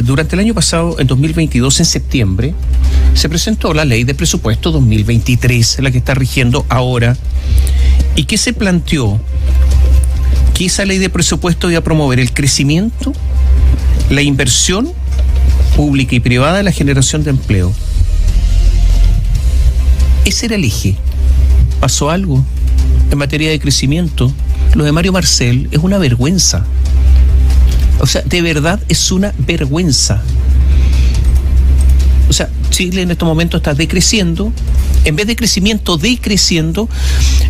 Durante el año pasado, en 2022, en septiembre, se presentó la ley de presupuesto 2023, la que está rigiendo ahora, y que se planteó que esa ley de presupuesto iba a promover el crecimiento, la inversión pública y privada y la generación de empleo. Ese era el eje. ¿Pasó algo en materia de crecimiento? Lo de Mario Marcel es una vergüenza. O sea, de verdad es una vergüenza. O sea, Chile en estos momentos está decreciendo, en vez de crecimiento, decreciendo.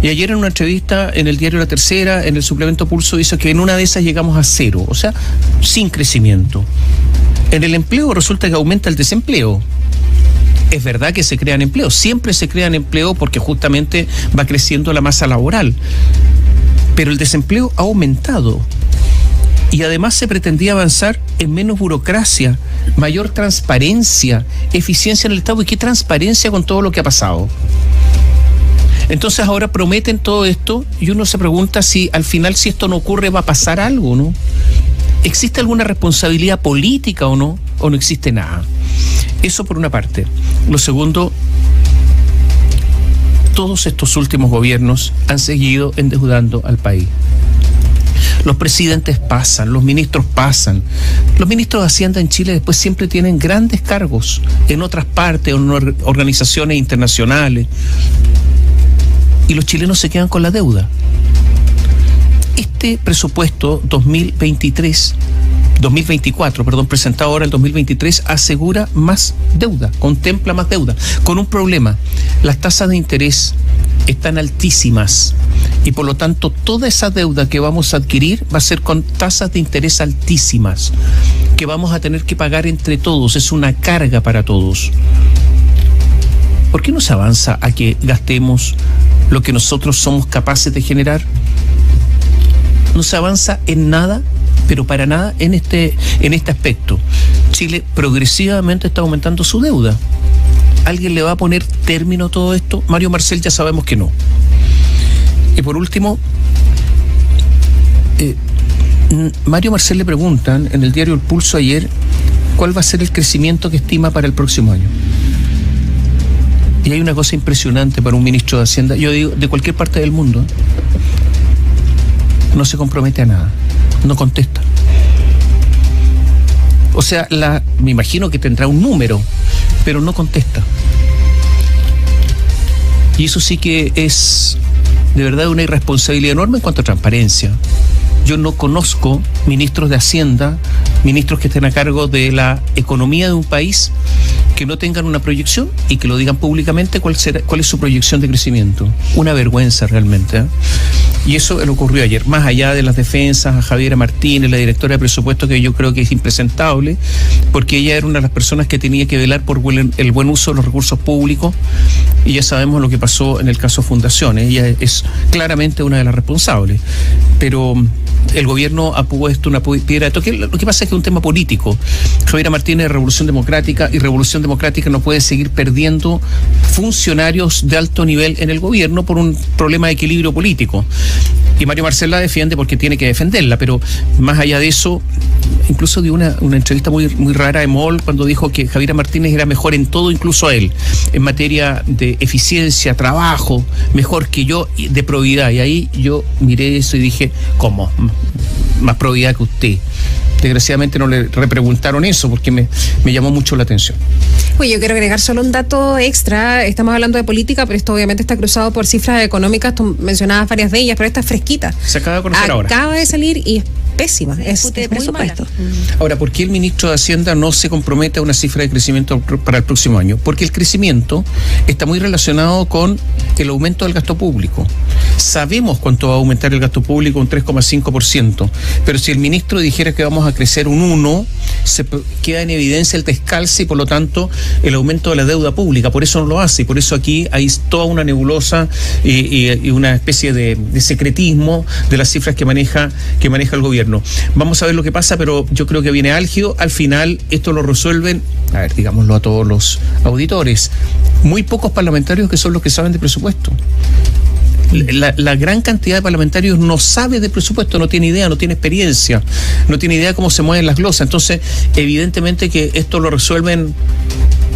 Y ayer en una entrevista en el diario La Tercera, en el suplemento Pulso, dice que en una de esas llegamos a cero, o sea, sin crecimiento. En el empleo resulta que aumenta el desempleo. Es verdad que se crean empleos, siempre se crean empleos porque justamente va creciendo la masa laboral, pero el desempleo ha aumentado. Y además se pretendía avanzar en menos burocracia, mayor transparencia, eficiencia en el Estado. ¿Y qué transparencia con todo lo que ha pasado? Entonces ahora prometen todo esto y uno se pregunta si al final, si esto no ocurre, va a pasar algo, ¿no? ¿Existe alguna responsabilidad política o no existe nada? Eso por una parte. Lo segundo, todos estos últimos gobiernos han seguido endeudando al país. Los presidentes pasan, los ministros pasan. Los ministros de Hacienda en Chile después siempre tienen grandes cargos en otras partes, en organizaciones internacionales. Y los chilenos se quedan con la deuda. Este presupuesto 2024, presentado ahora el 2023, asegura más deuda, contempla más deuda, con un problema. Las tasas de interés están altísimas y por lo tanto toda esa deuda que vamos a adquirir va a ser con tasas de interés altísimas que vamos a tener que pagar entre todos. Es una carga para todos. ¿Por qué no se avanza a que gastemos lo que nosotros somos capaces de generar? No se avanza en nada, pero para nada en este aspecto. Chile progresivamente está aumentando su deuda. ¿Alguien le va a poner término a todo esto? Mario Marcel ya sabemos que no. Y por último, Mario Marcel le preguntan en el diario El Pulso ayer cuál va a ser el crecimiento que estima para el próximo año. Y hay una cosa impresionante para un ministro de Hacienda, yo digo, de cualquier parte del mundo, no se compromete a nada, no contesta. O sea, me imagino que tendrá un número, pero no contesta. Y eso sí que es de verdad una irresponsabilidad enorme en cuanto a transparencia. Yo no conozco ministros de Hacienda, ministros que estén a cargo de la economía de un país, que no tengan una proyección y que lo digan públicamente cuál es su proyección de crecimiento. Una vergüenza realmente, ¿eh? Y eso le ocurrió ayer, más allá de las defensas a Javiera Martínez, la directora de presupuesto, que yo creo que es impresentable, porque ella era una de las personas que tenía que velar por el buen uso de los recursos públicos, y ya sabemos lo que pasó en el caso Fundaciones. Ella es claramente una de las responsables, pero el gobierno ha puesto una piedra de toque. Lo que pasa es que es un tema político. Javiera Martínez de Revolución Democrática, y Revolución Democrática no puede seguir perdiendo funcionarios de alto nivel en el gobierno por un problema de equilibrio político. Y Mario Marcel la defiende porque tiene que defenderla, pero más allá de eso, incluso dio una entrevista muy rara de MOL cuando dijo que Javiera Martínez era mejor en todo, incluso a él, en materia de eficiencia, trabajo, mejor que yo, de probidad. Y ahí yo miré eso y dije, ¿cómo? Más probidad que usted. Desgraciadamente no le repreguntaron eso porque me llamó mucho la atención. Oye, yo quiero agregar solo un dato extra. Estamos hablando de política, pero esto obviamente está cruzado por cifras económicas. Tú mencionabas varias de ellas, pero esta es fresquita. Se acaba de conocer ahora. Acaba de salir y es pésima. Es presupuesto. Ahora, ¿por qué el ministro de Hacienda no se compromete a una cifra de crecimiento para el próximo año? Porque el crecimiento está muy relacionado con el aumento del gasto público. Sabemos cuánto va a aumentar el gasto público, un 3,5%, pero si el ministro dijera que vamos a crecer un 1%, se queda en evidencia el descalce y por lo tanto el aumento de la deuda pública. Por eso no lo hace, y por eso aquí hay toda una nebulosa y una especie de secretismo de las cifras que maneja el gobierno. Vamos a ver lo que pasa, pero yo creo que viene álgido. Al final esto lo resuelven, digámoslo a todos los auditores, muy pocos parlamentarios que son los que saben de presupuesto. La gran cantidad de parlamentarios no sabe de presupuesto, no tiene idea, no tiene experiencia, no tiene idea cómo se mueven las glosas. Entonces, evidentemente que esto lo resuelven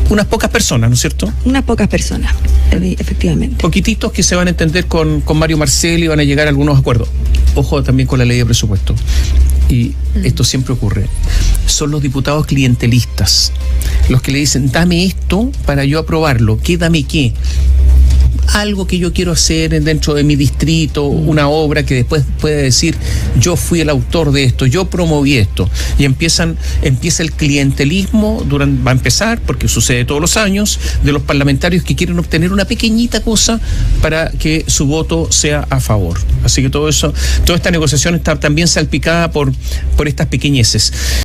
unas pocas personas, ¿no es cierto? Unas pocas personas, efectivamente. Poquititos que se van a entender con Mario Marcel y van a llegar a algunos acuerdos. Ojo también con la ley de presupuesto. Y esto siempre ocurre. Son los diputados clientelistas los que le dicen, dame esto para yo aprobarlo. ¿Qué dame qué? Algo que yo quiero hacer dentro de mi distrito, una obra que después puede decir, yo fui el autor de esto, yo promoví esto. Y empieza el clientelismo, va a empezar, porque sucede todos los años, de los parlamentarios que quieren obtener una pequeñita cosa para que su voto sea a favor. Así que todo eso, toda esta negociación está también salpicada por estas pequeñeces.